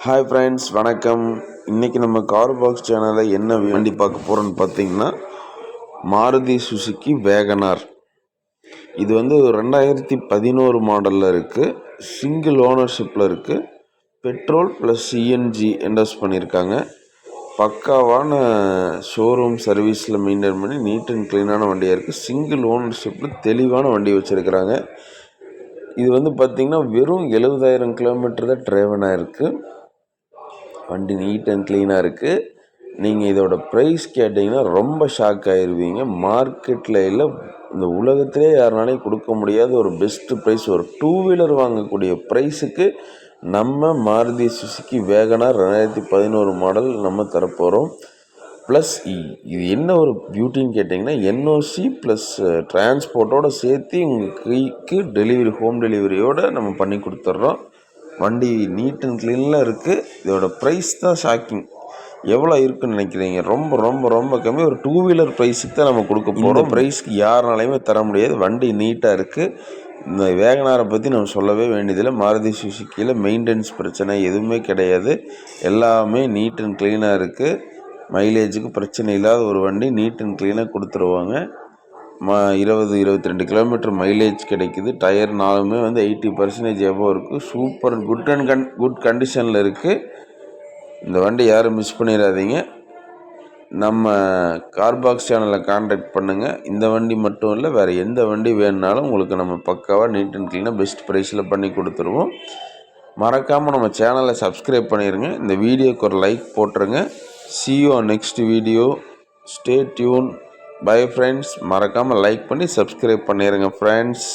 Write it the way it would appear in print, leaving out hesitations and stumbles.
Hi friends, வணக்கம். இன்றைக்கி நம்ம கார் பாக்ஸ் சேனலில் என்ன வண்டி பார்க்க போகிறோன்னு பார்த்தீங்கன்னா, மாருதி சுசுக்கி வேகனார். இது 2011 மாடலில் இருக்குது. சிங்கிள் ஓனர்ஷிப்பில் இருக்குது. பெட்ரோல் ப்ளஸ் சிஎன்ஜி என்டோஸ் பண்ணியிருக்காங்க. பக்காவான ஷோரூம் சர்வீஸில் மெயின்டைன் பண்ணி நீட் அண்ட் க்ளீனான வண்டியாக இருக்குது. சிங்கிள் ஓனர்ஷிப்பில் தெளிவான வண்டி வச்சுருக்கிறாங்க. இது பார்த்திங்கன்னா வெறும் 70,000 கிலோமீட்டர் தான் ட்ரைவனாக இருக்குது. வண்டி நீட் அண்ட் க்ளீனாக இருக்குது. நீங்கள் இதோட ப்ரைஸ் கேட்டிங்கன்னா ரொம்ப ஷாக் ஆகிடுவீங்க. மார்க்கெட்டில் இல்லை, இந்த உலகத்திலே யாருனாலையும் கொடுக்க முடியாத ஒரு பெஸ்ட்டு ப்ரைஸ். ஒரு 2 வீலர் வாங்கக்கூடிய ப்ரைஸுக்கு நம்ம மாருதி சுசுக்கி வேகனார் 2011 மாடல் நம்ம தரப்போகிறோம். ப்ளஸ் இது என்ன ஒரு பியூட்டின்னு கேட்டிங்கன்னா, என்ஓசி ப்ளஸ் டிரான்ஸ்போர்ட்டோடு சேர்த்து உங்கள் கைக்கு டெலிவரி, ஹோம் டெலிவரியோடு நம்ம பண்ணி கொடுத்துட்றோம். வண்டி நீட் அண்ட் க்ளீனில் இருக்குது. இதோட ப்ரைஸ் தான் ஷாக்கிங். எவ்வளோ இருக்குன்னு நினைக்கிறீங்க? ரொம்ப ரொம்ப ரொம்ப கம்மி. ஒரு 2 வீலர் ப்ரைஸுக்கு தான் நம்ம கொடுக்க போகிறோம். ப்ரைஸ்க்கு யாருனாலையுமே தர முடியாது. வண்டி நீட்டாக இருக்குது. இந்த வேகனாரை பற்றி நம்ம சொல்லவே வேண்டியதில்லை. மாருதி சுசுக்கியில் மெயின்டெனன்ஸ் பிரச்சனை எதுவுமே கிடையாது. எல்லாமே நீட் அண்ட் க்ளீனாக இருக்குது. மைலேஜுக்கு பிரச்சனை இல்லாத ஒரு வண்டி. நீட் அண்ட் க்ளீனாக கொடுத்துருவாங்க. 20-22 கிலோமீட்டர் மைலேஜ் கிடைக்குது. டயர் நாலுமே 80% எபோவ் இருக்குது. சூப்பர் குட் கண்டிஷனில் இருக்குது. இந்த வண்டி யாரும் மிஸ் பண்ணிடாதீங்க. நம்ம கார் பாக்ஸ் சேனலை கான்டாக்ட் பண்ணுங்கள். இந்த வண்டி மட்டும் இல்லை, வேறு எந்த வண்டி வேணுனாலும் உங்களுக்கு நம்ம பக்காவாக நீட் அண்ட் க்ளீனாக பெஸ்ட் ப்ரைஸில் பண்ணி கொடுத்துருவோம். மறக்காமல் நம்ம சேனலை சப்ஸ்கிரைப் பண்ணிடுங்க. இந்த வீடியோக்கு ஒரு லைக் போட்டுருங்க. See you on next video. Stay tuned. Bye friends. மறக்காமல் லைக் பண்ணி சப்ஸ்கிரைப் பண்ணிடுங்க ஃப்ரெண்ட்ஸ்.